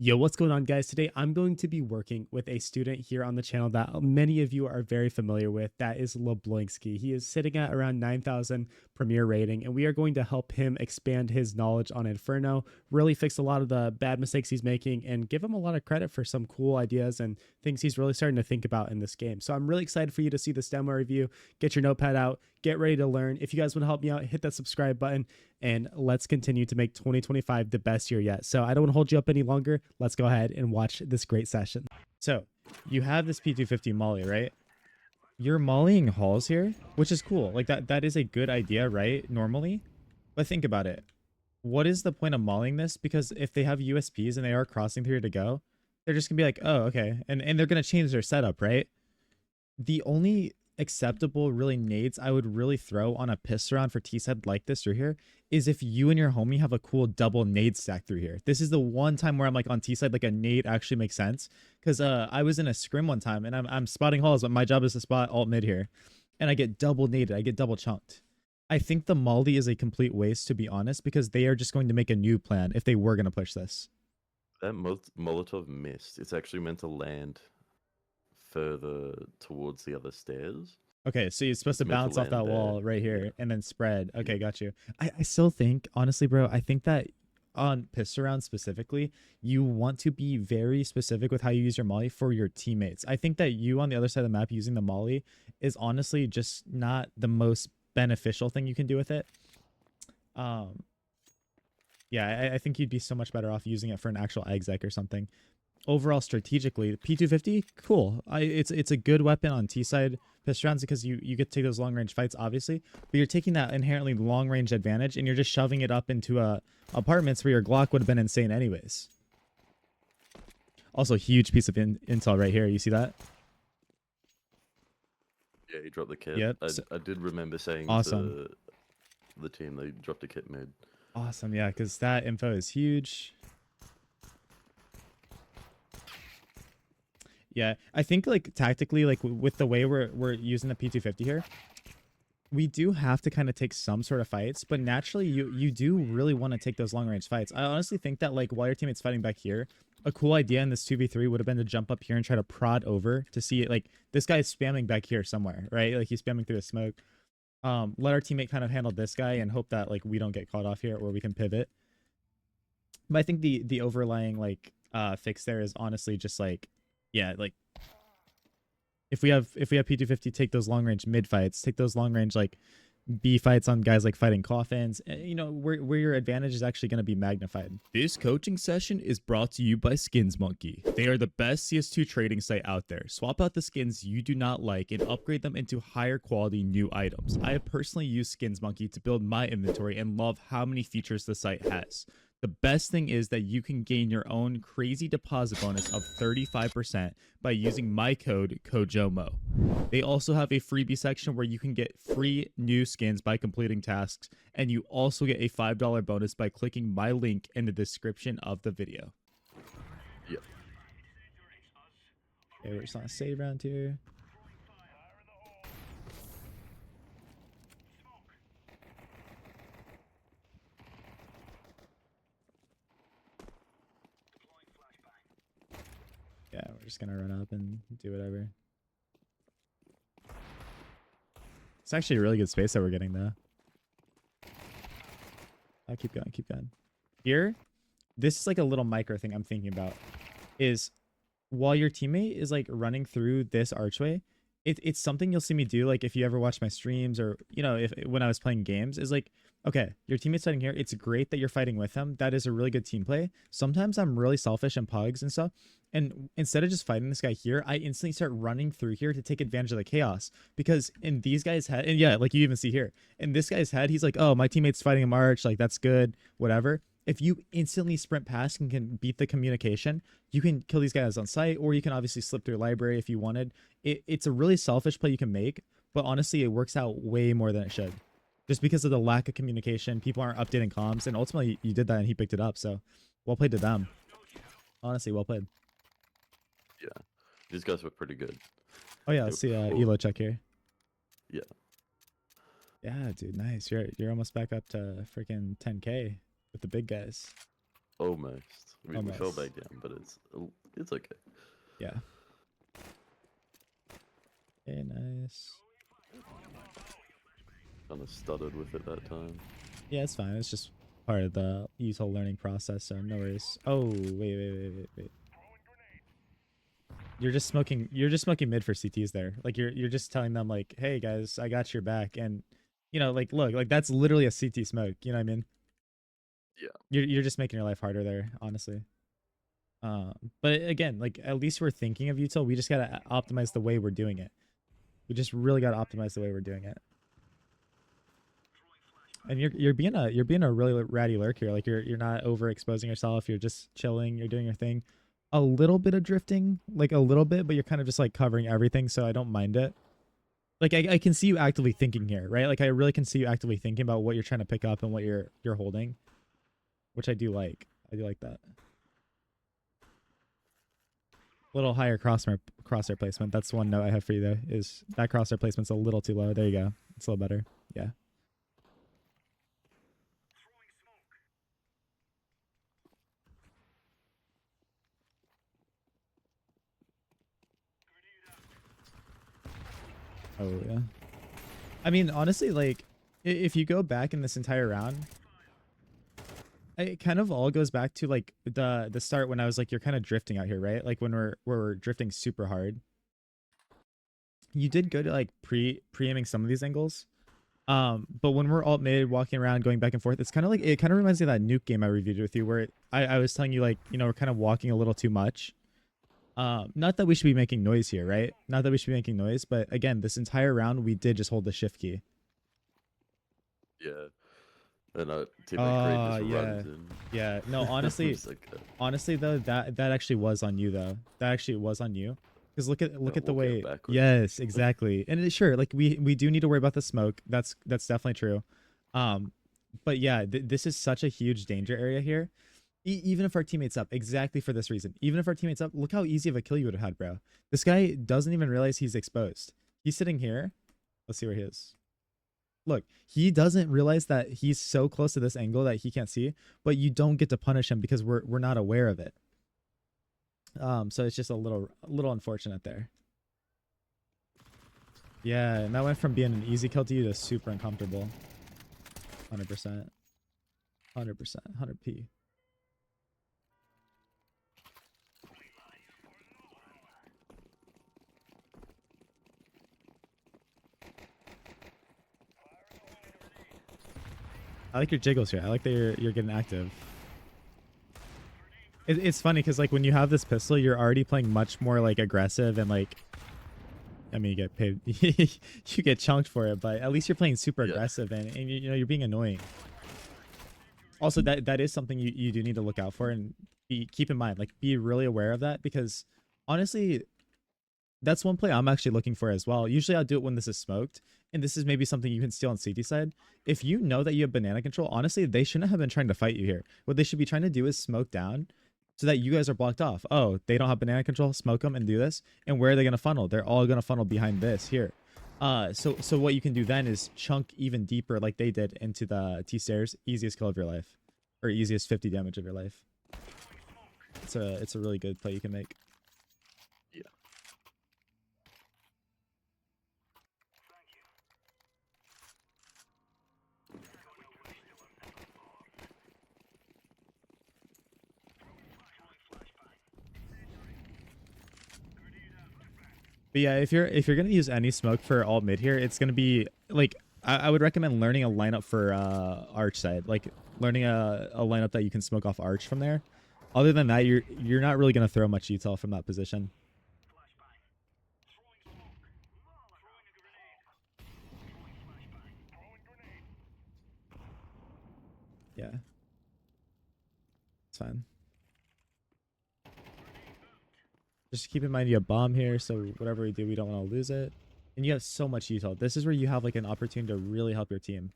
Yo, what's going on, guys? Today I'm going to be working with a student here on the channel that many of you are very familiar with. That is Leblinski. He is sitting at around 9,000 Premier rating, and we are going to help him expand his knowledge on Inferno, really fix a lot of the bad mistakes he's making, and give him a lot of credit for some cool ideas and things he's really starting to think about in this game. So I'm really excited for you to see this demo review. Get your notepad out, get ready to learn. If you guys want to help me out, hit that subscribe button, and let's continue to make 2025 the best year yet. So I don't want to hold you up any longer. Let's go ahead and watch this great session. So you have this P250 molly, right? You're mollying halls here, which is cool. Like that is a good idea, right? Normally. But think about it. What is the point of mollying this? Because if they have USPs and they are crossing through to go, they're just gonna be like, oh, okay. And they're gonna change their setup, right? The only acceptable really nades I would really throw on a pistol round for T-side like this through here is if you and your homie have a cool double nade stack through here. This is the one time where I'm like on T-side, like a nade actually makes sense. Because I was in a scrim one time and I'm spotting halls, but my job is to spot alt mid here. And I get double naded, I get double chunked. I think the molly is a complete waste, to be honest, because they are just going to make a new plan if they were going to push this. That Molotov missed. It's actually meant to land further towards the other stairs. Okay, so you're supposed to bounce off that wall right here Yeah. and then spread. Okay, got you. I still think, honestly, bro, I think that on pistol round specifically, you want to be very specific with how you use your molly for your teammates. I think that you on the other side of the map using the molly is honestly just not the most beneficial thing you can do with it. Yeah, I think you'd be so much better off using it for an actual exec or something. Overall, strategically, P250, cool. It's a good weapon on T-side pistol rounds because you get to take those long-range fights, obviously. But you're taking that inherently long-range advantage and you're just shoving it up into apartments where your Glock would have been insane anyways. Also, huge piece of intel right here. You see that? Yeah, he dropped the kit. Yep. I did remember saying awesome. to the team they dropped a kit mid. Awesome, yeah, because that info is huge. Yeah, I think like tactically, like with the way we're using the P250 here, we do have to kind of take some sort of fights, but naturally you do really want to take those long range fights. I honestly think that like while your teammate's fighting back here, a cool idea in this 2v3 would have been to jump up here and try to prod over to see it. Like this guy is spamming back here somewhere, right? Like he's spamming through the smoke. Let our teammate kind of handle this guy and hope that like we don't get caught off here or we can pivot. But I think the overlying like fix there is honestly just like, yeah, like if we have P250, take those long range mid fights, take those long range like B fights on guys like fighting coffins, you know, where your advantage is actually going to be magnified. This coaching session is brought to you by Skins Monkey. They are the best CS2 trading site out there. Swap out the skins you do not like and upgrade them into higher quality new items. I have personally used Skins Monkey to build my inventory and love how many features the site has. The best thing is that you can gain your own crazy deposit bonus of 35% by using my code KOJOMO. They also have a freebie section where you can get free new skins by completing tasks, and you also get a $5 bonus by clicking my link in the description of the video. Yep. Okay, we're just on a save round here. Yeah, we're just gonna run up and do whatever. It's actually a really good space that we're getting though. I'll keep going, keep going. Here, this is like a little micro thing I'm thinking about. Is while your teammate is like running through this archway, it's something you'll see me do. Like if you ever watch my streams or, you know, if when I was playing games, is like, okay, your teammate's fighting here. It's great that you're fighting with them. That is a really good team play. Sometimes I'm really selfish in pugs and stuff. And instead of just fighting this guy here, I instantly start running through here to take advantage of the chaos. Because in these guys' head, and yeah, like you even see here, in this guy's head, he's like, oh, my teammate's fighting a march. Like that's good, whatever. If you instantly sprint past and can beat the communication, you can kill these guys on sight, or you can obviously slip through a library if you wanted. It's a really selfish play you can make, but honestly, it works out way more than it should. Just because of the lack of communication, people aren't updating comms, and ultimately you did that and he picked it up, so well played to them. Honestly, well played. Yeah, these guys were pretty good. Oh yeah, let's see Elo check here. Yeah. Yeah, dude, nice. You're almost back up to freaking 10K with the big guys. Almost. We fell Almost. back down, but it's okay. Yeah. Okay, nice. Kind of stuttered with it that time. Yeah, it's fine. It's just part of the usual learning process, so no worries. Oh, wait. You're just smoking mid for CTs there. Like you're just telling them like, "Hey guys, I got your back." And like look, like that's literally a CT smoke, you know what I mean? Yeah. You're just making your life harder there, honestly. But again, like at least we're thinking of util. We just got to optimize the way we're doing it. We just really got to optimize the way we're doing it. And you're being a really ratty lurk here. Like you're not overexposing yourself. You're just chilling. You're doing your thing. A little bit of drifting, like a little bit, but you're kind of just like covering everything, so I don't mind it. Like I can see you actively thinking here, right? Like I really can see you actively thinking about what you're trying to pick up and what you're holding, which I do like. I do like that. Little higher crosshair placement. That's one note I have for you though. Is that crosshair placement's a little too low? There you go. It's a little better. Yeah. Oh yeah. I mean, honestly, like if you go back in this entire round, it kind of all goes back to like the start when I was like, you're kind of drifting out here, right? Like when we're drifting super hard. You did good at like pre-aiming some of these angles. But when we're alt mid walking around going back and forth, it's kind of like it kind of reminds me of that nuke game I reviewed with you where I was telling you like, we're kind of walking a little too much. Not that we should be making noise here, right? Not that we should be making noise, but again, this entire round we did just hold the shift key. Yeah. And teammate Creed just runs in. Yeah. No, honestly, honestly though, that actually was on you though. That actually was on you. Because look at the way. Yes, exactly. And sure, like we do need to worry about the smoke. That's definitely true. But yeah, this is such a huge danger area here. Even if our teammates up, exactly for this reason. Even if our teammates up, look how easy of a kill you would have had, bro. This guy doesn't even realize he's exposed. He's sitting here. Let's see where he is. Look, he doesn't realize that he's so close to this angle that he can't see, but you don't get to punish him because we're not aware of it. So it's just a little unfortunate there. Yeah, and that went from being an easy kill to you to super uncomfortable. 100%. 100%. 100p. I like your jiggles here. I like that you're getting active. It's funny because like when you have this pistol, you're already playing much more like aggressive and like, I mean, you get paid, you get chunked for it, but at least you're playing super aggressive and you're being annoying. Also, that is something you do need to look out for and keep in mind, like be really aware of that because honestly, that's one play I'm actually looking for as well. Usually I'll do it when this is smoked, and this is maybe something you can steal on CT side. If you know that you have banana control, honestly, they shouldn't have been trying to fight you here. What they should be trying to do is smoke down so that you guys are blocked off. Oh, they don't have banana control, smoke them and do this. And where are they going to funnel? They're all going to funnel behind this here. So what you can do then is chunk even deeper like they did into the T-stairs. Easiest kill of your life. Or easiest 50 damage of your life. It's a really good play you can make. But yeah, if you're gonna use any smoke for alt mid here, it's gonna be like I would recommend learning a lineup for arch side, like learning a lineup that you can smoke off arch from there. Other than that, you're not really gonna throw much util from that position. Yeah, it's fine. Just keep in mind you have bomb here, so whatever we do, we don't want to lose it. And you have so much util. This is where you have like an opportunity to really help your team.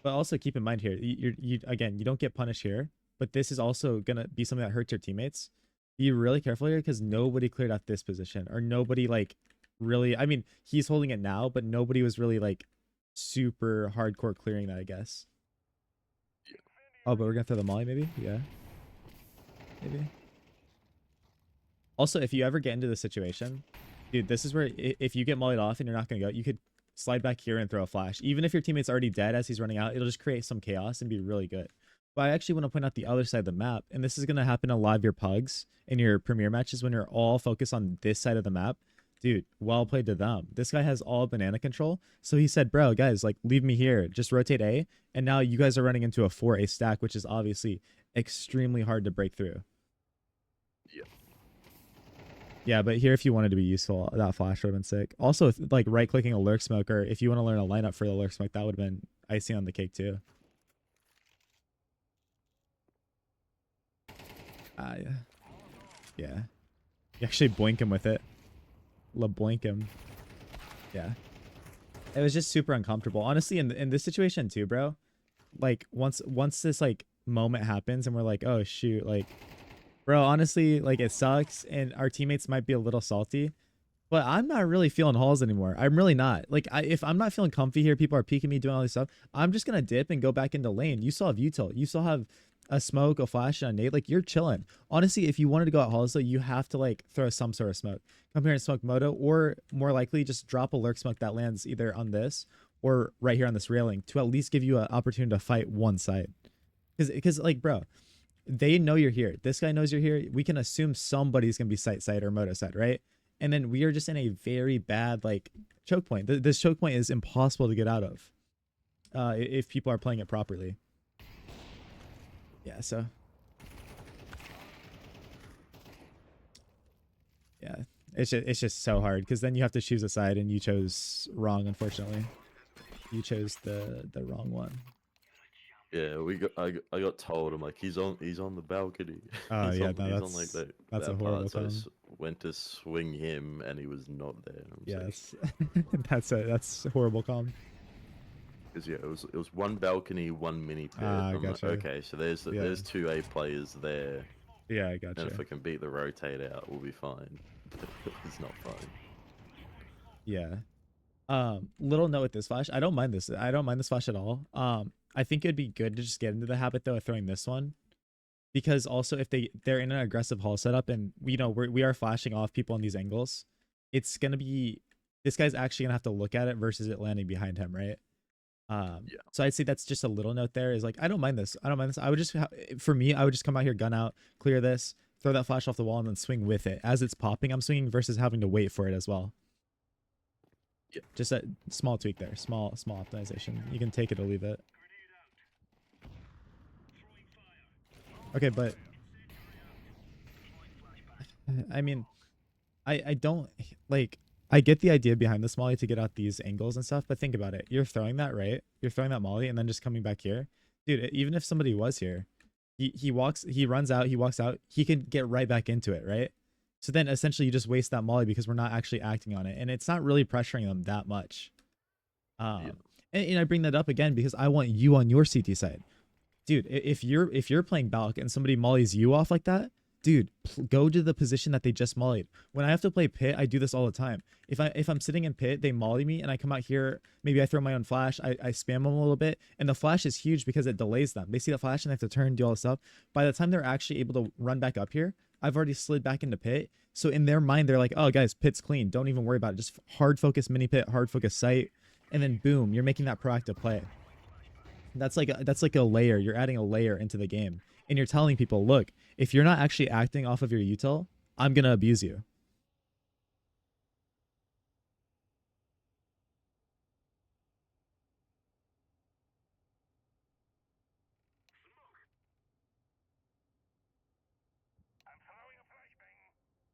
But also keep in mind here, you again, you don't get punished here, but this is also gonna be something that hurts your teammates. Be really careful here because nobody cleared out this position, or nobody like really. I mean, he's holding it now, but nobody was really like super hardcore clearing that, I guess. Oh, but we're gonna throw the molly maybe, yeah. maybe. Also, if you ever get into the situation, dude, this is where if you get mollied off and you're not going to go, you could slide back here and throw a flash. Even if your teammate's already dead as he's running out, it'll just create some chaos and be really good. But I actually want to point out the other side of the map, and this is going to happen in a lot of your pugs in your premier matches when you're all focused on this side of the map. Dude, well played to them. This guy has all banana control. So he said, bro, guys, like, leave me here. Just rotate A. And now you guys are running into a 4A stack, which is obviously extremely hard to break through. Yeah. Yeah, but here, if you wanted to be useful, that flash would have been sick. Also, like, right-clicking a lurk smoke, or if you want to learn a lineup for the lurk smoke, that would have been icing on the cake, too. Yeah. Yeah. You actually boink him with it. Boink him. Yeah. It was just super uncomfortable. Honestly, in this situation too, bro. Like once this like moment happens and we're like, oh shoot, like, bro, honestly, like it sucks and our teammates might be a little salty, but I'm not really feeling halls anymore. I'm really not. Like if I'm not feeling comfy here, people are peeking me, doing all this stuff, I'm just gonna dip and go back into lane. You still have util. You still have a smoke, a flash, and a nade. Like you're chilling. Honestly, if you wanted to go out halls though, you have to like throw some sort of smoke. Come here and smoke moto, or more likely just drop a lurk smoke that lands either on this or right here on this railing to at least give you an opportunity to fight one side. Because like, bro, they know you're here. This guy knows you're here. We can assume somebody's gonna be side or moto side, right? And then we are just in a very bad like choke point. This choke point is impossible to get out of if people are playing it properly. Yeah, so yeah, it's just so hard because then you have to choose a side, and you chose wrong. Unfortunately, you chose the wrong one. Yeah, I got told. I'm like, he's on the balcony. Oh yeah, no, he's on like that's that a horrible part, so I comment. went to swing him, and he was not there. Yes, that's a horrible comment. Because yeah, it was one balcony, one mini pit. Ah, I'm gotcha. like, okay, so there's 2A players there, Yeah, I gotcha. and if I can beat the rotate out, we'll be fine. It's not fine. Yeah. Little note with this flash. I don't mind this. I don't mind this flash at all. I think it'd be good to just get into the habit though of throwing this one, because also if they're in an aggressive hall setup and we are flashing off people on these angles, it's gonna be this guy's actually gonna have to look at it versus it landing behind him, right? Yeah. So I'd say that's just a little note there is like, I don't mind this. I don't mind this. I would just, for me, I would just come out here, gun out, clear this, throw that flash off the wall, and then swing with it. As it's popping, I'm swinging versus having to wait for it as well. Yeah. Just a small tweak there. Small optimization. You can take it or leave it. Okay, but I mean, I don't like, I get the idea behind this molly to get out these angles and stuff, but think about it. You're throwing that, right? You're throwing that molly and then just coming back here. Dude, even if somebody was here, he runs out, he walks out, he can get right back into it, right? So then essentially you just waste that molly because we're not actually acting on it. And it's not really pressuring them that much. Yeah. And I bring that up again because I want you on your CT side. Dude, if you're playing Balk and somebody mollies you off like that, dude, go to the position that they just mollied. When I have to play pit, I do this all the time. If I'm sitting in pit, they molly me and I come out here, maybe I throw my own flash, I spam them a little bit, and the flash is huge because it delays them. They see the flash and they have to turn, do all this stuff. By the time they're actually able to run back up here, I've already slid back into pit. So in their mind, they're like, oh guys, pit's clean. Don't even worry about it. Just hard focus mini pit, hard focus sight, and then boom, you're making that proactive play. That's like a layer. You're adding a layer into the game. And you're telling people, look, if you're not actually acting off of your util, I'm going to abuse you.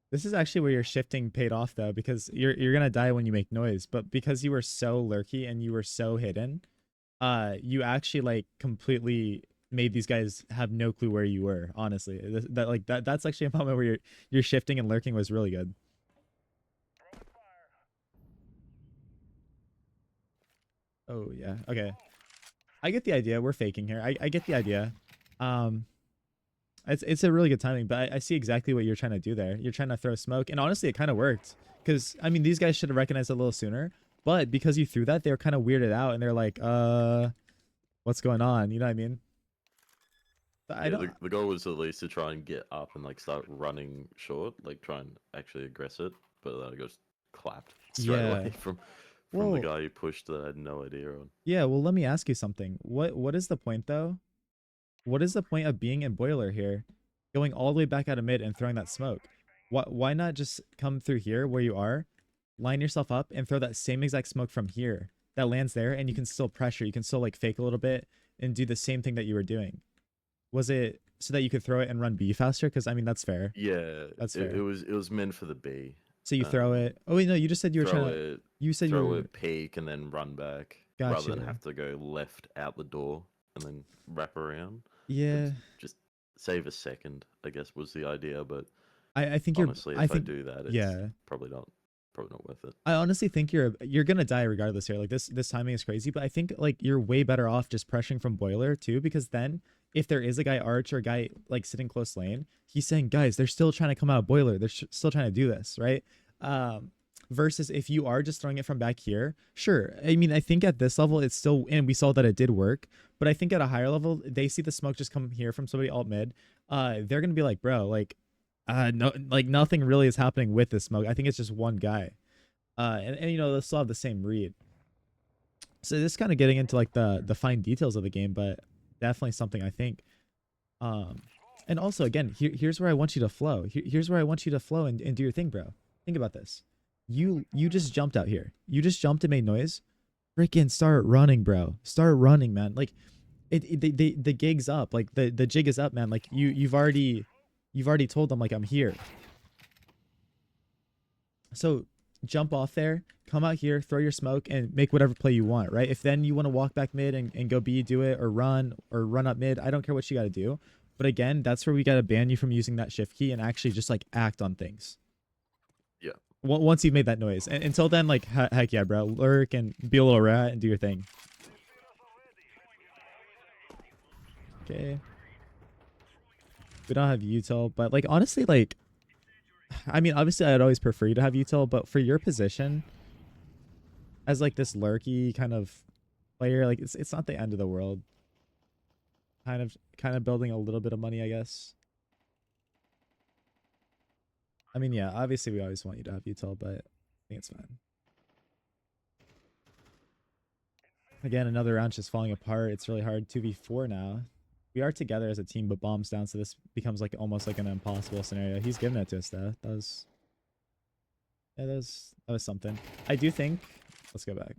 This is actually where your shifting paid off though, because you're going to die when you make noise. But because you were so lurky and you were so hidden, you actually like completely made these guys have no clue where you were. Honestly, that's actually a moment where your shifting and lurking was really good. Oh yeah, okay, I get the idea. We're faking here. I get the idea. It's a really good timing, but I see exactly what you're trying to do there. You're trying to throw smoke, and honestly it kind of worked, because I mean these guys should have recognized it a little sooner, but because you threw that, they were kind of weirded out and they're like, what's going on? You know what I mean? I Yeah, don't. the goal was at least to try and get up and like start running short, like try and actually aggress it, but then I got clapped straight Yeah. away from the Well, guy who pushed that I had no idea on. yeah. Well, let me ask you something. What is the point though? What is the point of being in boiler here, going all the way back out of mid and throwing that smoke? Why not just come through here where you are, line yourself up and throw that same exact smoke from here that lands there, and you can still pressure. You can still like fake a little bit and do the same thing that you were doing. Was it so that you could throw it and run B faster? Because I mean that's fair. Yeah, That's it fair. was meant for the B. So you throw Um, it. Oh wait, no, you just said you were trying throw to. it, You said you throw were. it, peek, and then run back, rather than Gotcha. have to go left out the door and then wrap around. Yeah, It's just save a second, I guess, was the idea. But I think you're. honestly, I if I think do that, it's yeah. probably not worth it. I honestly think you're gonna die regardless here. Like this timing is crazy, but I think like you're way better off just pressuring from boiler too, because then if there is a guy arch or a guy like sitting close lane, he's saying, guys, they're still trying to come out of boiler. They're still trying to do this, right? Versus if you are just throwing it from back here, sure. I mean, I think at this level it's still, and we saw that it did work, but I think at a higher level, they see the smoke just come here from somebody alt mid. They're gonna be like, bro, like no, like nothing really is happening with this smoke. I think it's just one guy. And you know, they'll still have the same read. So this is kind of getting into like the fine details of the game, but definitely something I think. And also again, here's where I want you to flow. Here's where I want you to flow and do your thing, bro. Think about this. You just jumped out here. You just jumped and made noise. Freaking start running, bro. Start running, man. Like the gig's up. Like the jig is up, man. Like you've already told them like I'm here. So jump off there, come out here, throw your smoke, and make whatever play you want, right? If then you want to walk back mid and go B, do it, or run up mid, I don't care what you got to do. But again, that's where we got to ban you from using that shift key and actually just like act on things. Yeah. Once you've made that noise. And until then, like, heck yeah, bro. Lurk and be a little rat and do your thing. Okay. We don't have util, but like honestly, like I mean, obviously, I'd always prefer you to have util, but for your position, as like this lurky kind of player, like it's not the end of the world. Kind of building a little bit of money, I guess. I mean, yeah, obviously we always want you to have util, but I think it's fine. Again, another round just falling apart. It's really hard. 2v4 now. We are together as a team, but bombs down, so this becomes like almost like an impossible scenario. He's giving it to us though. That was something. I do think. Let's go back.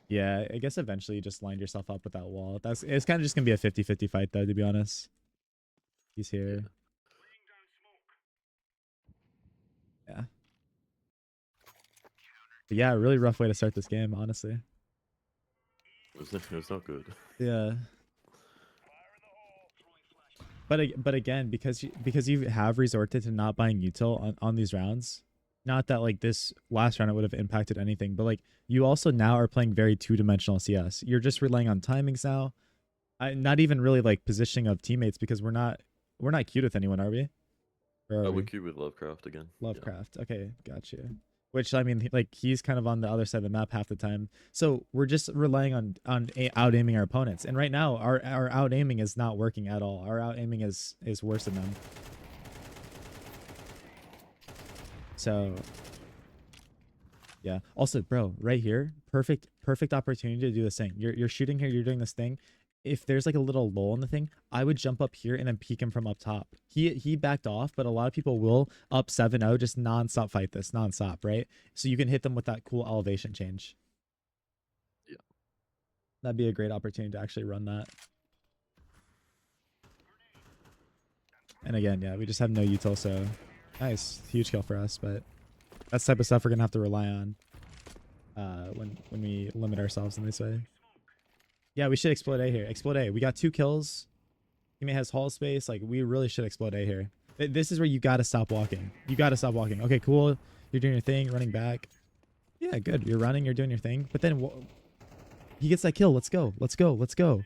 Yeah, I guess eventually you just lined yourself up with that wall. It's kind of just gonna be a 50-50 fight though, to be honest. He's here. Yeah. But yeah, really rough way to start this game, honestly. It was not good. Yeah. But again, because you have resorted to not buying util on these rounds, not that like this last round it would have impacted anything, but like you also now are playing very two-dimensional CS. You're just relying on timings now. Not even really like positioning of teammates, because we're not queued with anyone, are we? Or are We we? queue with Lovecraft again. Lovecraft. Okay, gotcha. Which I mean, like he's kind of on the other side of the map half the time. So we're just relying on out aiming our opponents. And right now, our out aiming is not working at all. Our out aiming is worse than them. So yeah. Also, bro, right here, perfect opportunity to do this thing. You're shooting here. You're doing this thing. If there's like a little lull in the thing, I would jump up here and then peek him from up top. He backed off, but a lot of people will up 7-0 just nonstop fight this nonstop, right? So you can hit them with that cool elevation change. Yeah. That'd be a great opportunity to actually run that. And again, yeah, we just have no util, so nice. Huge kill for us, but that's the type of stuff we're gonna have to rely on when we limit ourselves in this way. Yeah, we should explode A here. Explode A. We got 2 kills. Teammate has hall space. Like, we really should explode A here. This is where you gotta stop walking. You gotta stop walking. Okay, cool. You're doing your thing, running back. Yeah, good. You're running, you're doing your thing. But then he gets that kill. Let's go. Let's go. Let's go.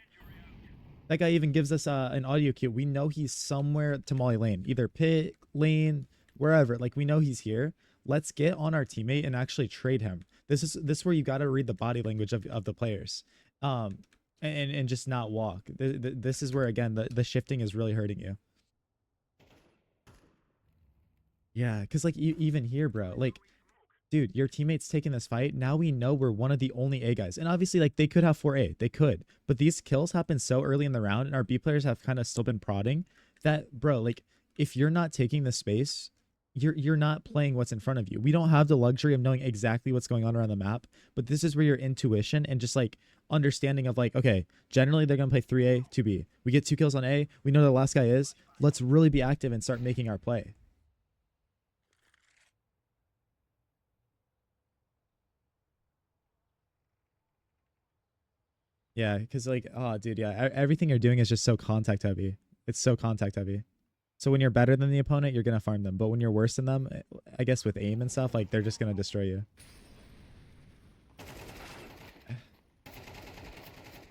That guy even gives us an audio cue. We know he's somewhere to Molly lane. Either pit, lane, wherever. Like, we know he's here. Let's get on our teammate and actually trade him. This is where you got to read the body language of the players, and just not walk. This is where again the shifting is really hurting you. Yeah, because like even here, bro, like, dude, your teammates taking this fight. Now we know we're one of the only A guys, and obviously like they could have 4A, they could, but these kills happen so early in the round, and our B players have kind of still been prodding that, bro. Like if you're not taking the space, you're not playing what's in front of you. We don't have the luxury of knowing exactly what's going on around the map, but this is where your intuition and just like understanding of like, okay, generally they're gonna play 3A, 2B. We get 2 kills on A. We know who the last guy is. Let's really be active and start making our play. Yeah, because like, oh, dude, yeah, everything you're doing is just so contact heavy. It's so contact heavy. So when you're better than the opponent, you're gonna farm them. But when you're worse than them, I guess with aim and stuff, like they're just gonna destroy you.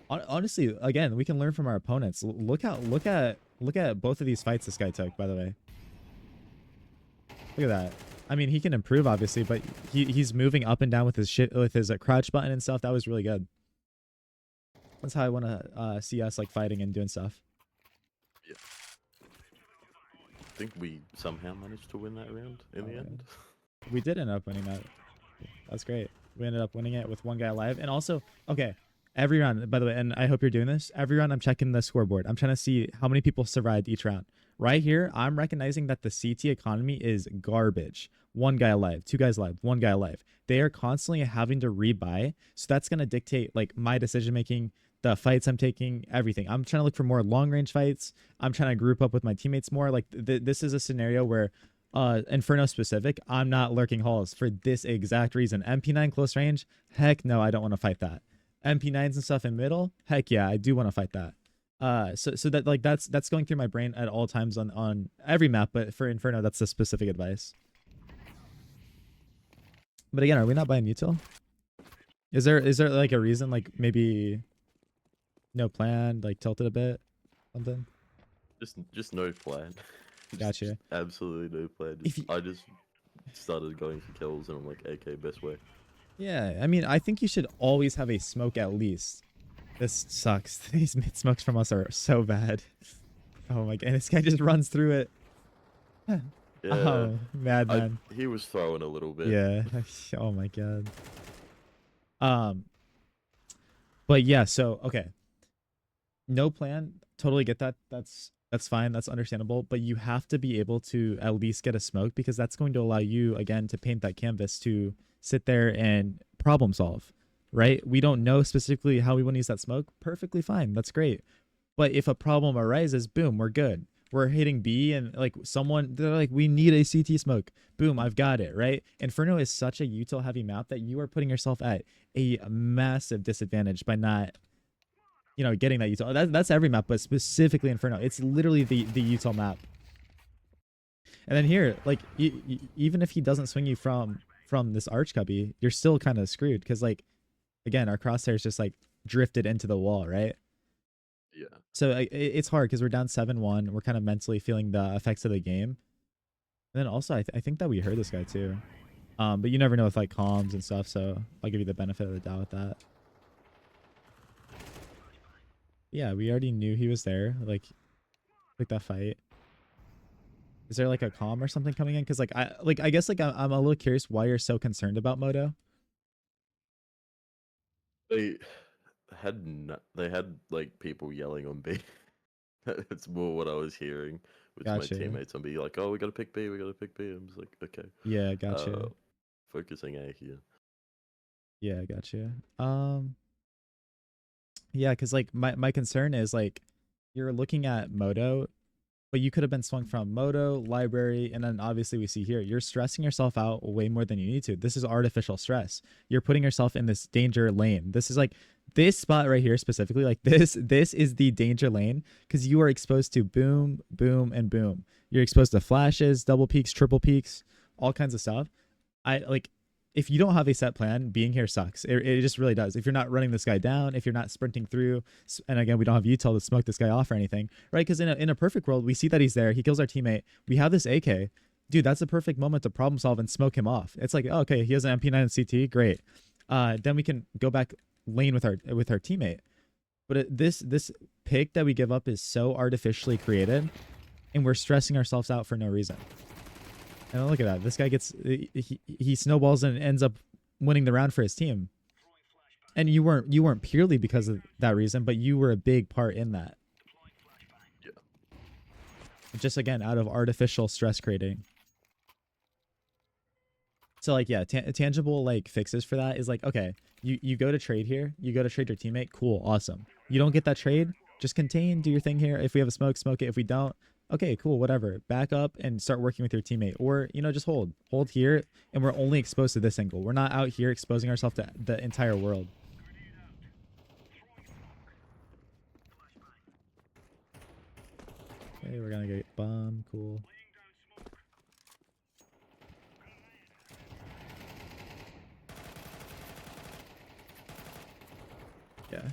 Honestly, again, we can learn from our opponents. Look at both of these fights this guy took. By the way, look at that. I mean, he can improve obviously, but he's moving up and down with his shit with his crouch button and stuff. That was really good. That's how I want to see us like fighting and doing stuff. Yeah. I think we somehow managed to win that round in the end. We did end up winning that. That's great. We ended up winning it with 1 guy alive. And also, okay, every round, by the way, and I hope you're doing this, every round I'm checking the scoreboard. I'm trying to see how many people survived each round. Right here, I'm recognizing that the CT economy is garbage. 1 guy alive, 2 guys alive, 1 guy alive. They are constantly having to rebuy. So that's going to dictate like my decision making, the fights I'm taking, everything. I'm trying to look for more long range fights. I'm trying to group up with my teammates more. Like this is a scenario where Inferno specific, I'm not lurking halls for this exact reason. MP9 close range, heck no, I don't want to fight that. MP9s and stuff in middle, heck yeah, I do want to fight that. So that like that's going through my brain at all times on every map, but for Inferno, that's the specific advice. But again, are we not buying util? Is there like a reason, like maybe no plan, like tilted a bit, something? Just no plan. Gotcha. Absolutely no plan. I just started going for kills and I'm like, AK, best way. Yeah, I mean, I think you should always have a smoke at least. This sucks. These mid smokes from us are so bad. Oh my god, this guy just runs through it. Yeah. Oh, madman. He was throwing a little bit. Yeah. Oh my god. But yeah, so okay. No plan. Totally get that. That's fine. That's understandable. But you have to be able to at least get a smoke, because that's going to allow you again to paint that canvas to sit there and problem solve, right? We don't know specifically how we want to use that smoke. Perfectly fine. That's great. But if a problem arises, boom, we're good. We're hitting B and like they're like, we need a CT smoke. Boom, I've got it, right? Inferno is such a util heavy map that you are putting yourself at a massive disadvantage by not, you know, getting that util. That's every map, but specifically Inferno. It's literally the util map. And then here, like, even if he doesn't swing you from this arch cubby, you're still kind of screwed, because like, again, our crosshairs just like drifted into the wall, right? Yeah. So it's hard because we're down 7-1. We're kind of mentally feeling the effects of the game. And then also, I think that we heard this guy too. But you never know with like comms and stuff, so I'll give you the benefit of the doubt with that. Yeah, we already knew he was there. Like that fight. Is there like a comm or something coming in? Because I guess like I'm a little curious why you're so concerned about Moto. They had like people yelling on B. It's more what I was hearing with Gotcha. my teammates on B, like, oh, we gotta pick B, we gotta pick B. I'm just like, okay. Yeah, gotcha. Focusing A here. Yeah, gotcha. Yeah, because like my concern is like you're looking at Moto, but you could have been swung from Moto, library, and then obviously we see here, you're stressing yourself out way more than you need to. This is artificial stress. You're putting yourself in this danger lane. This is like this spot right here specifically, like this is the danger lane, because you are exposed to boom, boom, and boom. You're exposed to flashes, double peaks, triple peaks, all kinds of stuff. If you don't have a set plan, being here sucks. It just really does. If you're not running this guy down, if you're not sprinting through, and again, we don't have util to smoke this guy off or anything, right? Because in a perfect world, we see that he's there. He kills our teammate. We have this AK. Dude, that's a perfect moment to problem solve and smoke him off. It's like, oh, okay, he has an MP9 and CT. Great. then we can go back lane with our teammate. But this pick that we give up is so artificially created, and we're stressing ourselves out for no reason. And look at that. This guy gets he snowballs and ends up winning the round for his team. And you weren't purely because of that reason, but you were a big part in that. Yeah. Just again out of artificial stress creating. So like yeah, tangible like fixes for that is like, okay, you go to trade here, you go to trade your teammate, cool, awesome. You don't get that trade, just contain, do your thing here. If we have a smoke, smoke it. If we don't, okay, cool, whatever. Back up and start working with your teammate, or just hold here, and we're only exposed to this angle. We're not out here exposing ourselves to the entire world. Okay, we're gonna get bomb, cool. Yeah.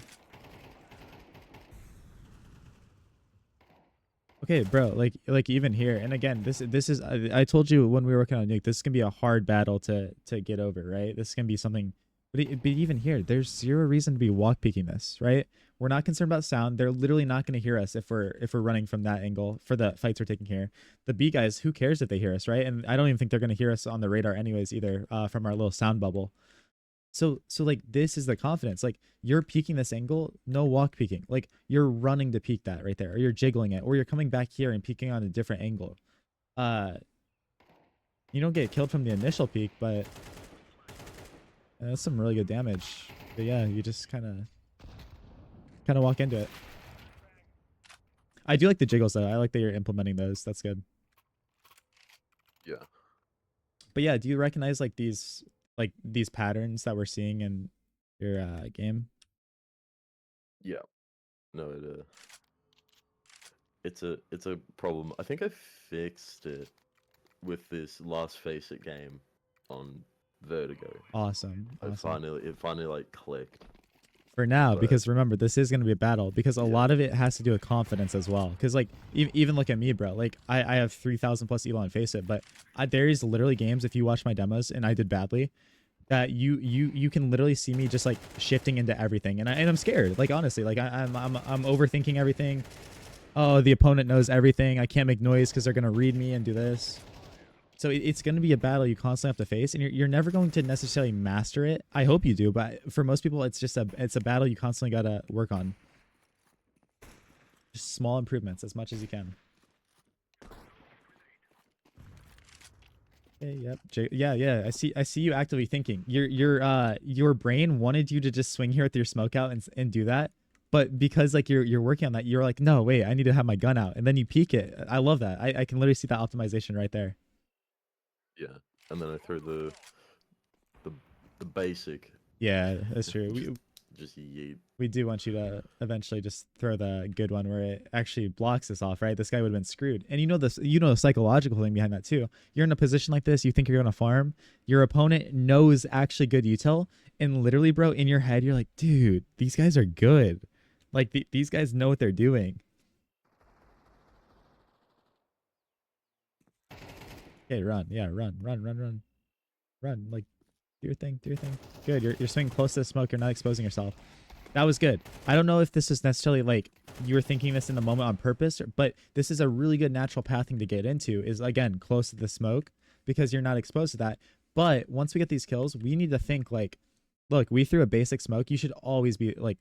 Okay, bro, like even here, and again, this is I told you when we were working on nuke, this is gonna be a hard battle to get over, right? This is gonna be something, but even here, there's zero reason to be walk peeking this, right? We're not concerned about sound. They're literally not gonna hear us if we're running from that angle for the fights we're taking here. The B guys, who cares if they hear us, right? And I don't even think they're gonna hear us on the radar anyways either, from our little sound bubble. So like this is the confidence. Like you're peeking this angle, no walk peeking. Like you're running to peek that right there, or you're jiggling it, or you're coming back here and peeking on a different angle. You don't get killed from the initial peek, but that's some really good damage. But yeah, you just kind of walk into it. I do like the jiggles though. I like that you're implementing those. That's good. Yeah. But yeah, do you recognize like these patterns that we're seeing in your game? Yeah. No, it's a problem. I think I fixed it with this last Face It game on Vertigo. Awesome. It finally like clicked. For now, But because remember, this is going to be a battle, because a lot of it has to do with confidence as well. Because like even look at me, bro. Like I have 3,000 plus elo on Face It, but there is literally games, if you watch my demos and I did badly, that you can literally see me just like shifting into everything, and I'm scared. Like honestly, like I'm overthinking everything. Oh, the opponent knows everything. I can't make noise because they're gonna read me and do this. So it's gonna be a battle you constantly have to face, and you're never going to necessarily master it. I hope you do, but for most people, it's a battle you constantly gotta work on. Just small improvements as much as you can. Okay, yep. Yeah. I see you actively thinking. Your brain wanted you to just swing here with your smoke out and do that, but because like you're working on that, you're like, no, wait, I need to have my gun out, and then you peek it. I love that. I can literally see that optimization right there. Yeah, and then I throw the basic. Yeah, that's true. Just yeet. We do want you to eventually just throw the good one where it actually blocks this off, right? This guy would have been screwed. And the psychological thing behind that too. You're in a position like this, you think you're going to farm. Your opponent knows actually good util. And literally, bro, in your head, you're like, dude, these guys are good. Like, these guys know what they're doing. Okay, run. Yeah, run. Like, do your thing. Good. You're swinging close to the smoke. You're not exposing yourself. That was good. I don't know if this is necessarily like you were thinking this in the moment on purpose, but this is a really good natural pathing to get into, is again close to the smoke, because you're not exposed to that. But once we get these kills, we need to think like, look, we threw a basic smoke. You should always be like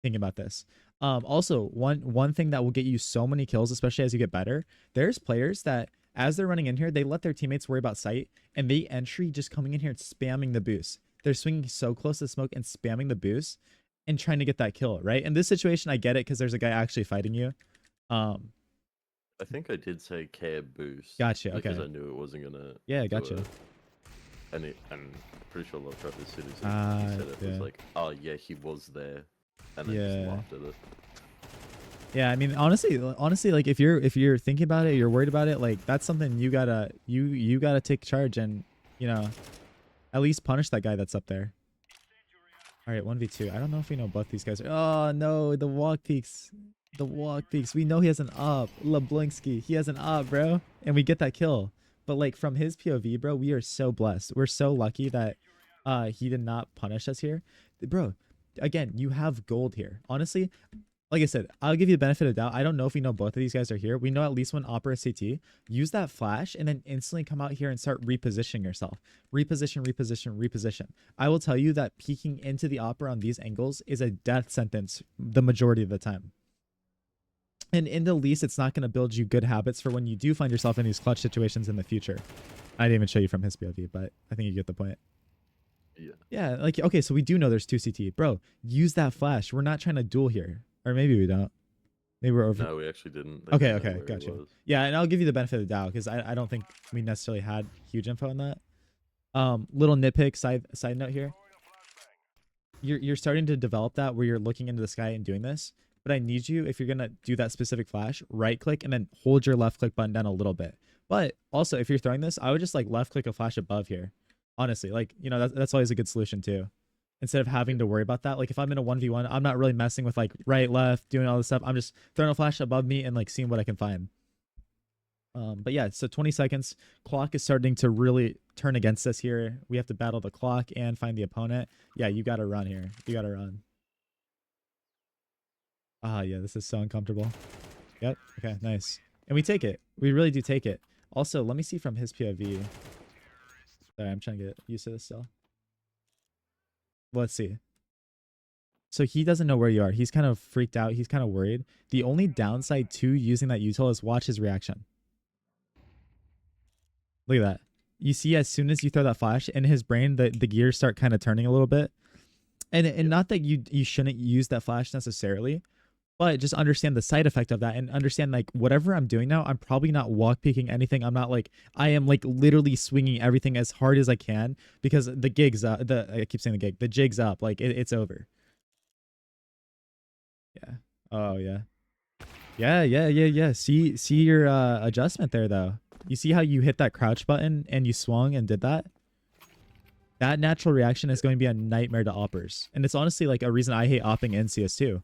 thinking about this. Also, one thing that will get you so many kills, especially as you get better, there's players that as they're running in here, they let their teammates worry about sight, and they entry just coming in here and spamming the boost. They're swinging so close to the smoke and spamming the boost and trying to get that kill, right? In this situation, I get it because there's a guy actually fighting you. I think I did say care boost. Gotcha. Okay. Because I knew it wasn't gonna. Yeah, gotcha. And I'm pretty sure Lovecraft, as soon as he said it, was like, "Oh yeah, he was there," and then just laughed at it. Yeah, I mean, honestly, like if you're thinking about it, you're worried about it, like that's something you gotta take charge and at least punish that guy that's up there. All right, 1v2. I don't know if we know both these guys are. Oh no, the walk peaks. We know he has an up. Leblinski, he has an up, bro, and we get that kill. But like from his POV, bro, we are so blessed. We're so lucky that He did not punish us here. Bro, again, you have gold here. Honestly, like I said, I'll give you the benefit of the doubt. I don't know if we know both of these guys are here. We know at least one opera CT. Use that flash and then instantly come out here and start repositioning yourself. Reposition, reposition, reposition. I will tell you that peeking into the opera on these angles is a death sentence the majority of the time. And in the least, it's not going to build you good habits for when you do find yourself in these clutch situations in the future. I didn't even show you from his POV, but I think you get the point. Yeah. Yeah, like, okay, so we do know there's 2 CT. Bro, use that flash. We're not trying to duel here. Or maybe we don't. Maybe we're over. No, we actually didn't. They Okay, didn't know okay, where he gotcha. was. Yeah, and I'll give you the benefit of the doubt because I don't think we necessarily had huge info on that. Little nitpick side note here. You're starting to develop that where you're looking into the sky and doing this. But I need you, if you're gonna do that specific flash, right click and then hold your left click button down a little bit. But also, if you're throwing this, I would just like left click a flash above here. Honestly, like, you know, that's always a good solution too. Instead of having to worry about that. Like if I'm in a 1v1, I'm not really messing with like right, left, doing all this stuff. I'm just throwing a flash above me and like seeing what I can find. But yeah, so 20 seconds. Clock is starting to really turn against us here. We have to battle the clock and find the opponent. Yeah, you got to run here. You got to run. Yeah, this is so uncomfortable. Yep. Okay, nice. And we take it. We really do take it. Also, let me see from his POV. Sorry, I'm trying to get used to this still. Let's see. So he doesn't know where you are. He's kind of freaked out. He's kind of worried. The only downside to using that util is watch his reaction. Look at that. You see, as soon as you throw that flash in his brain, the gears start kind of turning a little bit. And not that you shouldn't use that flash necessarily, but just understand the side effect of that and understand like whatever I'm doing now, I'm probably not walk peeking anything. I'm not like, I am like literally swinging everything as hard as I can because the gig's up. I keep saying the jig's up. Like it's over. Yeah. Oh yeah. Yeah. See your adjustment there though. You see how you hit that crouch button and you swung and did that? That natural reaction is going to be a nightmare to oppers. And it's honestly like a reason I hate opping in CS2.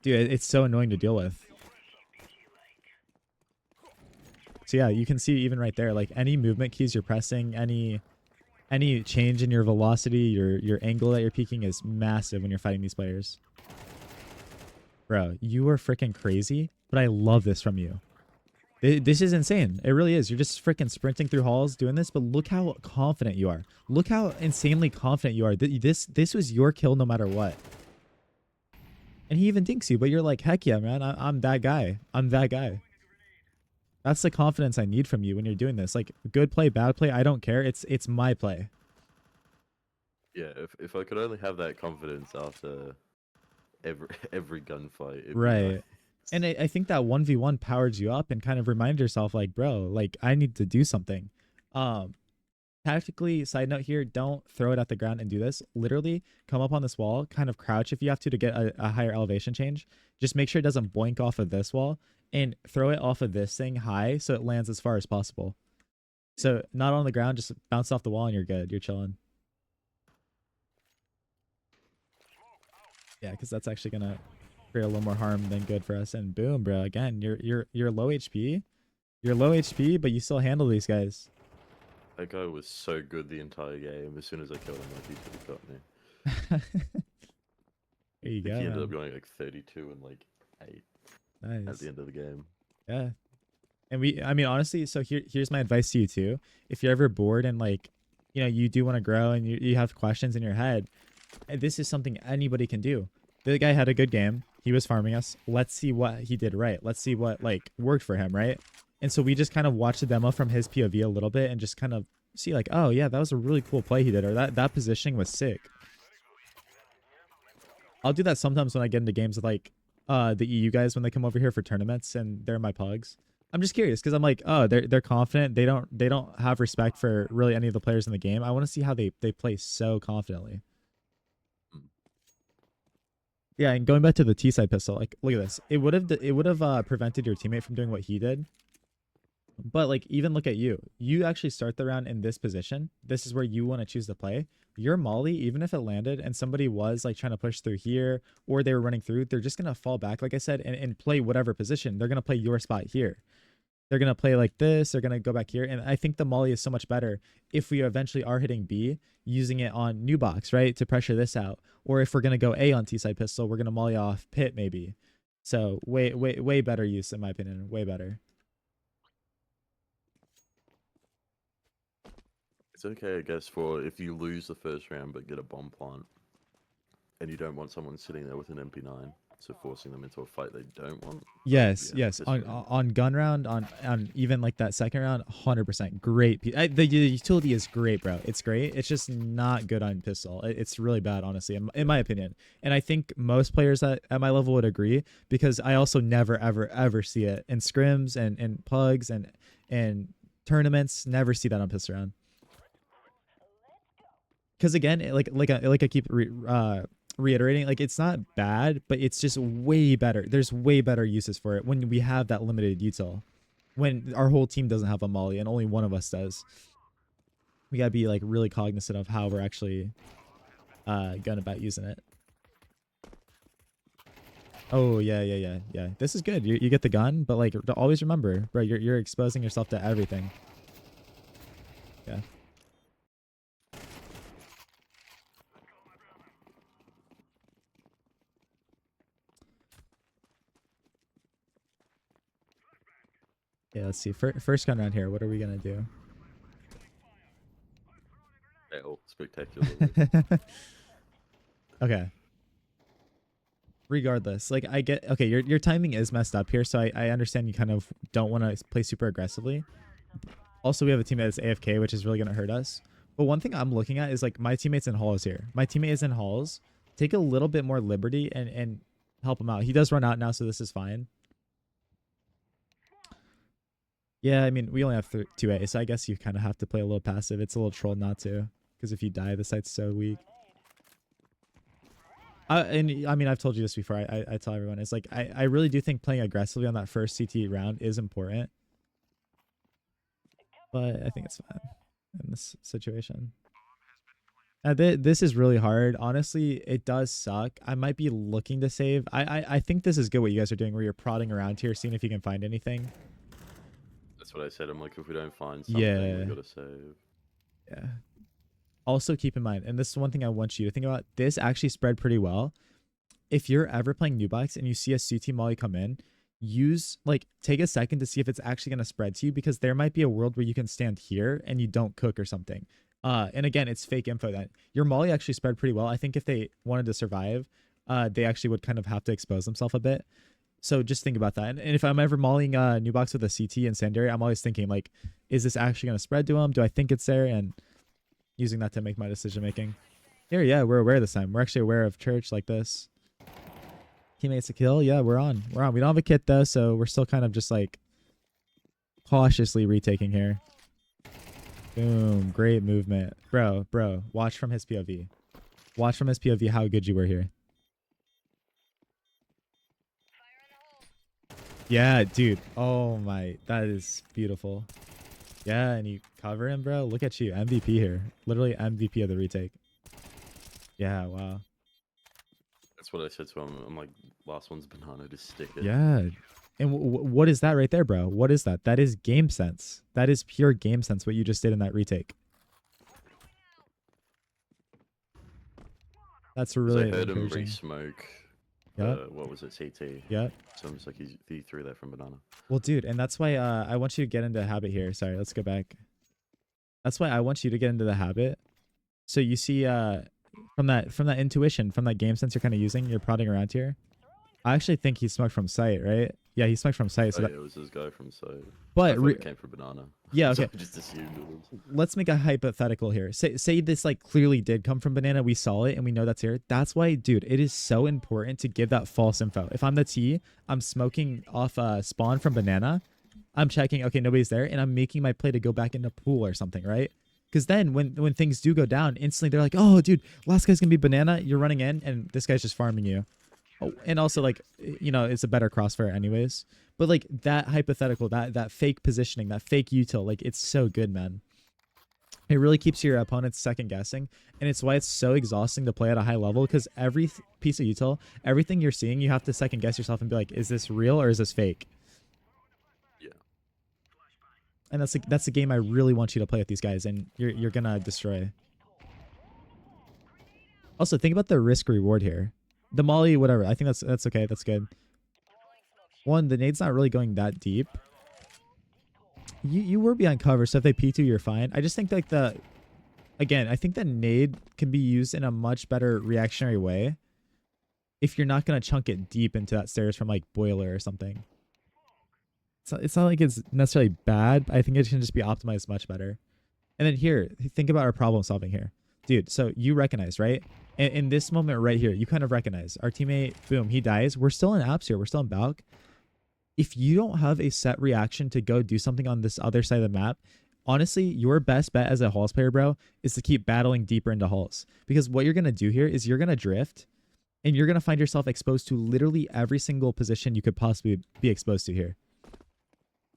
Dude, it's so annoying to deal with. So yeah, you can see even right there, like any movement keys you're pressing, any change in your velocity, your angle that you're peaking is massive when you're fighting these players. Bro, you are freaking crazy, but I love this from you. This is insane. It really is. You're just freaking sprinting through halls doing this, but look how confident you are. Look how insanely confident you are. This was your kill no matter what. And he even dinks you, but you're like, heck yeah, man. I'm that guy. I'm that guy. That's the confidence I need from you when you're doing this. Like, good play, bad play, I don't care. It's my play. Yeah, if I could only have that confidence after every gunfight, it'd be Right. nice. And I think that 1v1 powers you up and kind of remind yourself like, bro, like I need to do something. Tactically, side note here, don't throw it at the ground and do this. Literally come up on this wall, kind of crouch if you have to get a higher elevation change. Just make sure it doesn't boink off of this wall and throw it off of this thing high so it lands as far as possible. So not on the ground, just bounce off the wall and you're good. You're chilling. Yeah, because that's actually gonna create a little more harm than good for us. And boom, bro. Again, you're low HP. You're low HP, but you still handle these guys. That guy was so good the entire game. As soon as I killed him, like, he should have got me. There you I think go. he ended Man. up going like 32 and like 8 at Nice. the end of the game. Yeah. And I mean, honestly, so here's my advice to you too. If you're ever bored and like, you know, you do want to grow and you have questions in your head, this is something anybody can do. The guy had a good game. He was farming us. Let's see what he did right. Let's see what like worked for him, right? And so we just kind of watched the demo from his POV a little bit and just kind of see like, oh yeah, that was a really cool play he did, or that positioning was sick. I'll do that sometimes when I get into games with like the EU guys when they come over here for tournaments and they're my pugs. I'm just curious because I'm like, oh, they're confident. They don't have respect for really any of the players in the game. I want to see how they play so confidently. Yeah, and going back to the T side pistol, like look at this. It would have prevented your teammate from doing what he did. But like even look at you. You actually start the round in this position. This is where you want to choose to play. Your molly, even if it landed and somebody was like trying to push through here or they were running through, they're just gonna fall back, like I said, and play whatever position. They're gonna play your spot here. They're going to play like this. They're going to go back here. And I think the molly is so much better if we eventually are hitting B, using it on new box, right, to pressure this out. Or if we're going to go A on T-side pistol, we're going to molly off pit maybe. So way better use, in my opinion. Way better. It's okay, I guess, for if you lose the first round but get a bomb plant, and you don't want someone sitting there with an MP9, so forcing them into a fight they don't want. Yes, Yeah, yes. this On round. on gun round, on even like that second round, 100% great. The utility is great, bro. It's great. It's just not good on pistol. It's really bad, honestly, in my opinion. And I think most players at my level would agree, because I also never ever see it in scrims and pugs and tournaments. Never see that on pistol round. Because again, I keep reiterating, like, it's not bad, but it's just way better. There's way better uses for it when we have that limited util. When our whole team doesn't have a molly and only one of us does, we gotta be like really cognizant of how we're actually going about using it. Oh yeah. This is good. You get the gun, but like always remember, bro, you're exposing yourself to everything. Yeah. Yeah, let's see. First gun round here. What are we gonna do? Fail spectacularly. Okay. Regardless, like I get, okay, your timing is messed up here, so I understand you kind of don't want to play super aggressively. Also, we have a teammate that's AFK, which is really gonna hurt us. But one thing I'm looking at is like my teammate's in halls here. My teammate is in halls. Take a little bit more liberty and help him out. He does run out now, so this is fine. Yeah, I mean, we only have 2A, so I guess you kind of have to play a little passive. It's a little troll not to, because if you die, the site's so weak. And I mean, I've told you this before. I tell everyone, it's like, I really do think playing aggressively on that first CT round is important. But I think it's fine in this situation. This is really hard. Honestly, it does suck. I might be looking to save. I think this is good what you guys are doing, where you're prodding around here, seeing if you can find anything. That's what I said. I'm like, if we don't find something, Yeah. we gotta save. Yeah. Also keep in mind, and this is one thing I want you to think about, this actually spread pretty well. If you're ever playing new box and you see a CT molly come in, take a second to see if it's actually going to spread to you, because there might be a world where you can stand here and you don't cook or something. And again, it's fake info. That your molly actually spread pretty well. I think if they wanted to survive, they actually would kind of have to expose themselves a bit. So just think about that. And if I'm ever mollying new box with a CT and sand area, I'm always thinking, like, is this actually going to spread to them? Do I think it's there? And using that to make my decision making. Here, yeah, we're aware this time. We're actually aware of church like this. Teammates a kill. Yeah, we're on. We don't have a kit though, so we're still kind of just like cautiously retaking here. Boom. Great movement. Bro, watch from his POV. Watch from his POV how good you were here. Yeah, dude. Oh my, that is beautiful. Yeah, and you cover him, bro. Look at you. MVP here. Literally MVP of the retake. Yeah, wow. That's what I said to him. I'm like, last one's banana, just stick it. Yeah. And what is that right there, bro? What is that? That is game sense. That is pure game sense, what you just did in that retake. That's really I heard him encouraging. re-smoke. Yep. What was it, CT? Yep. So I'm just like, he threw that from banana. Well, dude, and that's why I want you to get into the habit here. Sorry, let's go back. That's why I want you to get into the habit. So you see from that intuition, from that game sense you're kind of using, you're prodding around here. I actually think he smoked from sight, right? Yeah, he smoked from sight. So Yeah, it was this guy from site. but I thought it came from banana. Yeah, So okay. I just assumed it was. Let's make a hypothetical here. Say this like clearly did come from banana. We saw it and we know that's here. That's why, dude, it is so important to give that false info. If I'm the T, I'm smoking off spawn from banana. I'm checking, okay, nobody's there, and I'm making my play to go back into pool or something, right? Because then when things do go down, instantly they're like, oh, dude, last guy's gonna be banana. You're running in, and this guy's just farming you. Oh, and also, like, you know, it's a better crossfire anyways. But like that hypothetical, that fake positioning, that fake util, like, it's so good, man. It really keeps your opponents second guessing, and it's why it's so exhausting to play at a high level, because every piece of util, everything you're seeing, you have to second guess yourself and be like, is this real or is this fake? Yeah. And that's the game I really want you to play with these guys, and you're gonna destroy. Also, think about the risk reward here. The molly, whatever. I think that's okay. That's good. One, the nade's not really going that deep. You were behind cover, so if they P2, you're fine. I just think like again, I think the nade can be used in a much better reactionary way if you're not gonna chunk it deep into that stairs from like boiler or something. It's not like it's necessarily bad. I think it can just be optimized much better. And then here, think about our problem solving here. Dude, so you recognize, right? In this moment right here, you kind of recognize. Our teammate, boom, he dies. We're still in apps here. We're still in Balk. If you don't have a set reaction to go do something on this other side of the map, honestly, your best bet as a halls player, bro, is to keep battling deeper into halls. Because what you're going to do here is you're going to drift, and you're going to find yourself exposed to literally every single position you could possibly be exposed to here.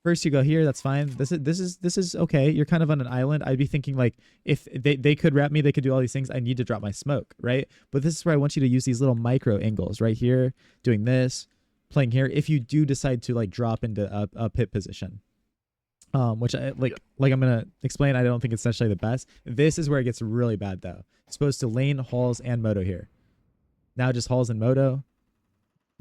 First you go here, that's fine. This is okay. You're kind of on an island. I'd be thinking like, if they could wrap me, they could do all these things. I need to drop my smoke, right? But this is where I want you to use these little micro angles right here, doing this, playing here. If you do decide to like drop into a pit position, which I like I'm gonna explain. I don't think it's necessarily the best. This is where it gets really bad though. Exposed to lane, halls, and moto here. Now just halls and moto.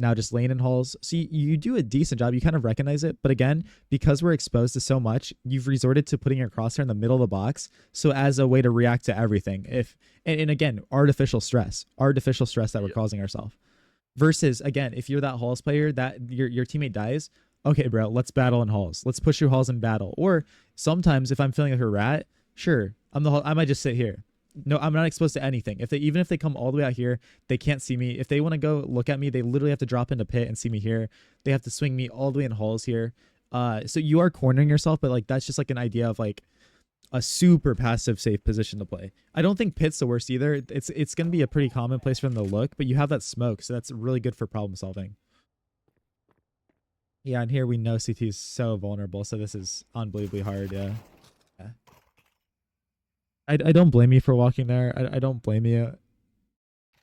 Now just lane and halls. So you do a decent job. You kind of recognize it. But again, because we're exposed to so much, you've resorted to putting your crosshair in the middle of the box. So as a way to react to everything. And again, artificial stress that we're causing ourselves. Versus, again, if you're that halls player that your teammate dies, okay, bro, let's battle in halls. Let's push your halls in battle. Or sometimes if I'm feeling like a rat, sure, I might just sit here. No, I'm not exposed to anything. Even if they come all the way out here, they can't see me. If they want to go look at me, they literally have to drop into pit and see me here. They have to swing me all the way in halls here. So you are cornering yourself, but like that's just like an idea of like a super passive safe position to play. I don't think pit's the worst either. It's gonna be a pretty common place for them to look, but you have that smoke, so that's really good for problem solving. Yeah, and here we know CT is so vulnerable, so this is unbelievably hard. Yeah. I don't blame you for walking there. I don't blame you.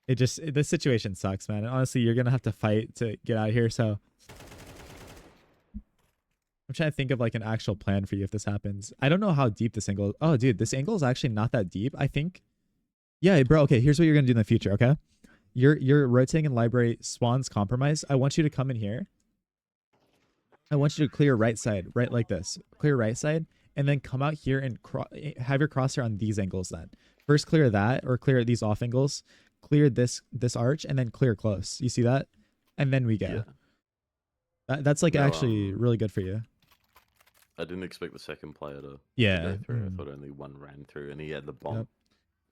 This situation sucks, man. And honestly, you're going to have to fight to get out of here. So I'm trying to think of like an actual plan for you if this happens. I don't know how deep this angle is. Oh, dude, this angle is actually not that deep. I think. Yeah, bro. Okay, here's what you're going to do in the future. Okay. You're rotating in library spawns compromise. I want you to come in here. I want you to clear right side, right like this. Clear right side. And then come out here and have your crosshair on these angles then. First clear that, or clear these off angles. Clear this arch, and then clear close. You see that? And then we go. Yeah. That's like actually really good for you. I didn't expect the second player to go through. I thought only one ran through, and he had the bomb. Yep.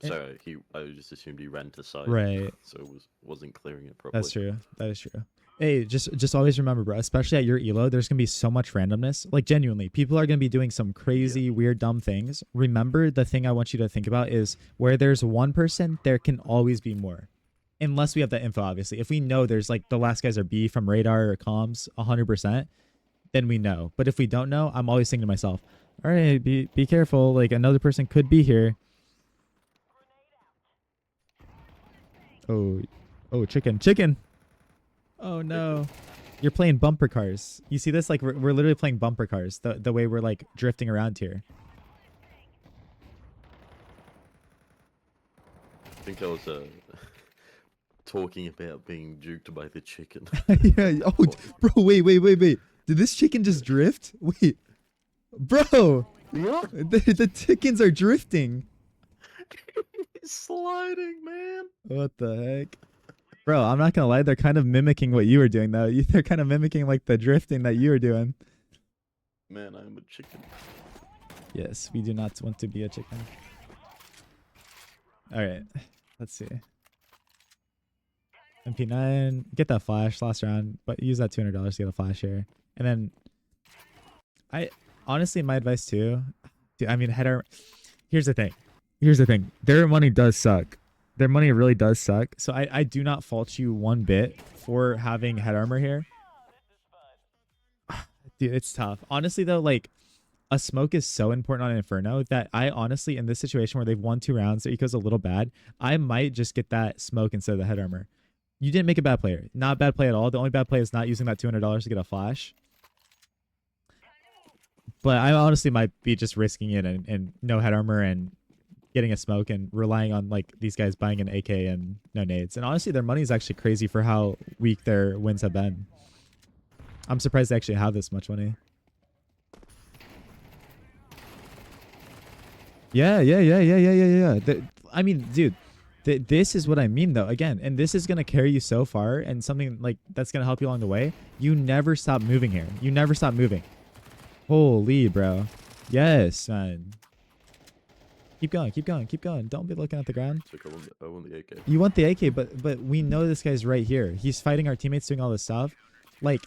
So I just assumed he ran to side. Right. So it wasn't clearing it properly. That's true. That is true. Hey, just always remember, bro, especially at your elo, there's going to be so much randomness. Like, genuinely, people are going to be doing some crazy, weird, dumb things. Remember, the thing I want you to think about is where there's one person, there can always be more. Unless we have that info, obviously. If we know there's, like, the last guys are B from radar or comms, 100%, then we know. But if we don't know, I'm always thinking to myself, all right, be careful. Like, another person could be here. Oh, chicken. Oh no, you're playing bumper cars. You see this? Like we're literally playing bumper cars. The way we're like drifting around here. I think I was talking about being juked by the chicken. Yeah. Oh, bro, wait. Did this chicken just drift? Wait, bro. The chickens are drifting. He's sliding, man. What the heck? Bro, I'm not gonna lie, they're kind of mimicking what you were doing though. They're kind of mimicking like the drifting that you were doing. Man, I'm a chicken. Yes, we do not want to be a chicken. Alright, let's see. MP9, get that flash last round, but use that $200 to get a flash here. And then honestly, my advice too, dude, I mean header. Here's the thing. Their money does suck. Their money really does suck. So I do not fault you one bit for having head armor here. Dude, it's tough. Honestly, though, like, a smoke is so important on Inferno that I honestly, in this situation where they've won 2 rounds, their eco's a little bad, I might just get that smoke instead of the head armor. You didn't make a bad player. Not a bad play at all. The only bad play is not using that $200 to get a flash. But I honestly might be just risking it and no head armor and getting a smoke and relying on like these guys buying an AK and no nades. And honestly, their money is actually crazy for how weak their wins have been. I'm surprised they actually have this much money. Yeah. I mean, dude, this is what I mean though. Again, and this is gonna carry you so far, and something like that's gonna help you along the way. You never stop moving here. You never stop moving. Holy, bro. Yes, man. Keep going, keep going, keep going. Don't be looking at the ground. I want the AK. You want the AK, but we know this guy's right here. He's fighting our teammates, doing all this stuff. Like,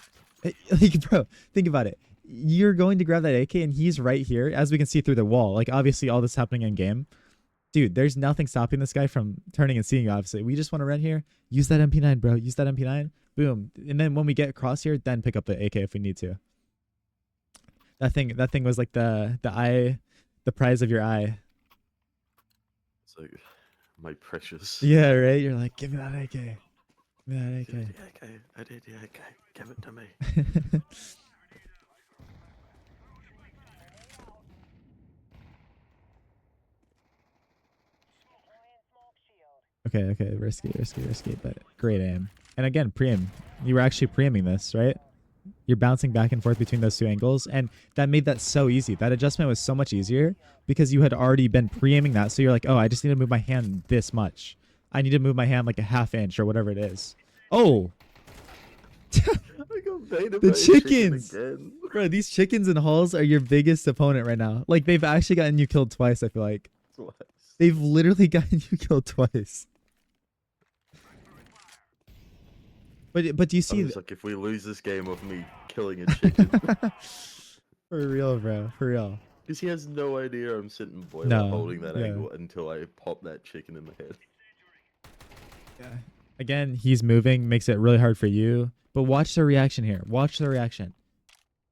bro, think about it. You're going to grab that AK, and he's right here, as we can see through the wall. Like, obviously, all this happening in game. Dude, there's nothing stopping this guy from turning and seeing you, obviously. We just want to run here. Use that MP9, bro. Use that MP9. Boom. And then when we get across here, then pick up the AK if we need to. That thing was like the prize of your eye. It's like my precious. Yeah, right. You're like, give me that AK. Give me that AK. Give me the AK. I did the AK. Give it to me. Okay, risky, but great aim. And again, pre-aim. You were actually pre-aiming this, right? You're bouncing back and forth between those two angles, and that made that so easy. That adjustment was so much easier because you had already been pre-aiming that, so you're like, oh, I just need to move my hand this much. I need to move my hand like a ½ inch or whatever it is. Oh! The chickens! Bro, these chickens and halls are your biggest opponent right now. Like, they've actually gotten you killed twice, I feel like. Twice. They've literally gotten you killed twice. But do you see? It's like if we lose this game of me killing a chicken. For real, bro. For real. Because he has no idea I'm sitting boiler No, holding that yeah. angle until I pop that chicken in the head. Yeah. Again, he's moving, makes it really hard for you. But watch the reaction here. Watch the reaction.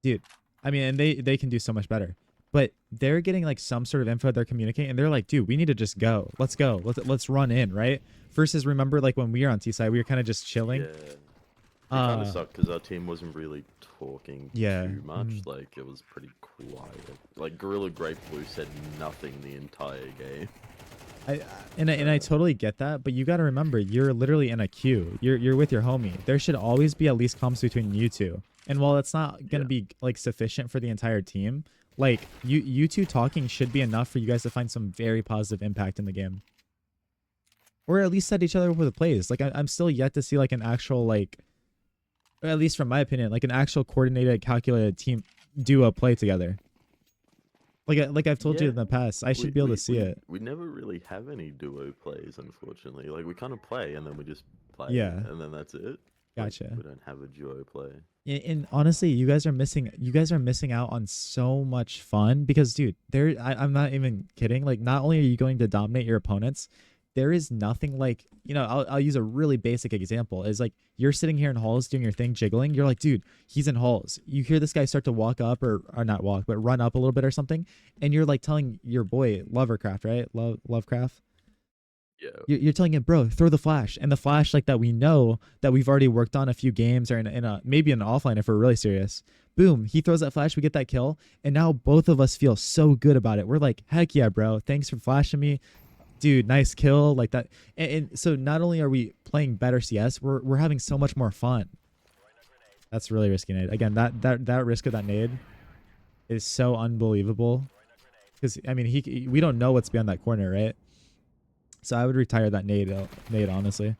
Dude, I mean, and they can do so much better. But they're getting like some sort of info they're communicating, and they're like, dude, we need to just go. Let's go. Let's run in, right? Versus remember like when we were on T-side, we were kind of just chilling. Yeah. It kind of sucked because our team wasn't really talking too much. Like, it was pretty quiet. Like, Gorilla Grape Blue said nothing the entire game. I totally get that, but you got to remember, you're literally in a queue. You're with your homie. There should always be at least comms between you two. And while it's not going to be, like, sufficient for the entire team, like, you two talking should be enough for you guys to find some very positive impact in the game. Or at least set each other up with plays. Like, I'm still yet to see, like, an actual, like... at least from my opinion, like an actual coordinated, calculated team duo play together. Like I've told you in the past, I should be able to see it. We never really have any duo plays, unfortunately. Like, we kind of play and then we just play. Yeah. And then that's it. Gotcha. Like, we don't have a duo play. And honestly, you guys are missing out on so much fun because, dude, I'm not even kidding. Like, not only are you going to dominate your opponents, there is nothing like, you know, I'll use a really basic example. Is like you're sitting here in halls doing your thing, jiggling. You're like, dude, he's in halls. You hear this guy start to walk up or not walk, but run up a little bit or something. And you're like telling your boy, Lovercraft, right? Lovecraft. Yeah. You're telling him, bro, throw the flash. And the flash like that we know that we've already worked on a few games or in a maybe an offline if we're really serious. Boom, he throws that flash, we get that kill. And now both of us feel so good about it. We're like, heck yeah, bro. Thanks for flashing me. Dude, nice kill, like that. And so not only are we playing better CS, we're having so much more fun. That's really risky nade. Again, that risk of that nade is so unbelievable. Because I mean, we don't know what's beyond that corner, right? So I would retire that nade honestly.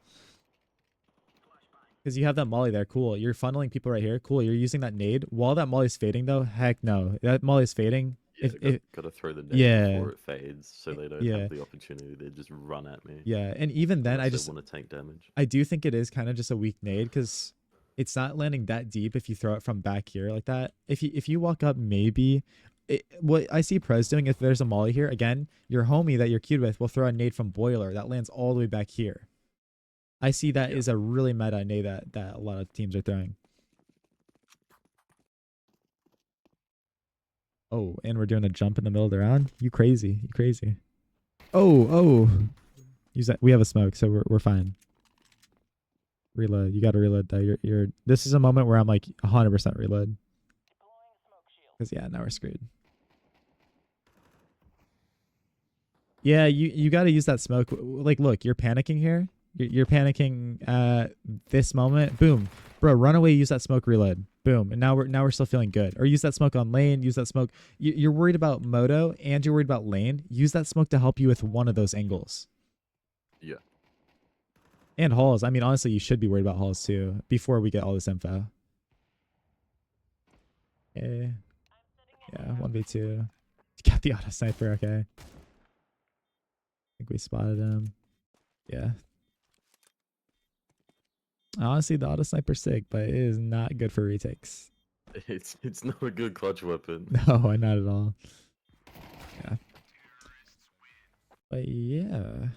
Because you have that molly there, cool. You're funneling people right here, cool. You're using that nade while that molly's fading though. Heck no, that molly's fading. Yeah, gotta throw the nade before it fades, so they don't have the opportunity to just run at me. Yeah, and even then, I just want to tank damage. I do think it is kind of just a weak nade because it's not landing that deep if you throw it from back here like that. If you walk up, maybe what I see pros doing, if there's a molly here, again, your homie that you're queued with will throw a nade from boiler that lands all the way back here. I see that is a really meta nade that a lot of teams are throwing. Oh, and we're doing a jump in the middle of the round. You crazy? You crazy? Oh! Use that. We have a smoke, so we're fine. Reload. You got to reload though. This is a moment where I'm like 100% reload. Because yeah, now we're screwed. Yeah, you got to use that smoke. Like, look, you're panicking here. You're panicking this moment. Boom, bro, run away. Use that smoke. Reload. Boom, and now we're still feeling good. Or use that smoke on lane. Use that smoke. You're worried about moto and you're worried about lane. Use that smoke to help you with one of those angles. Yeah. And halls. I mean, honestly, you should be worried about halls too before we get all this info. Okay. Yeah, 1v2. Got the auto sniper. Okay. I think we spotted him. Yeah. Honestly, the auto sniper's sick, but it is not good for retakes. It's not a good clutch weapon. No, not at all. Yeah. But yeah.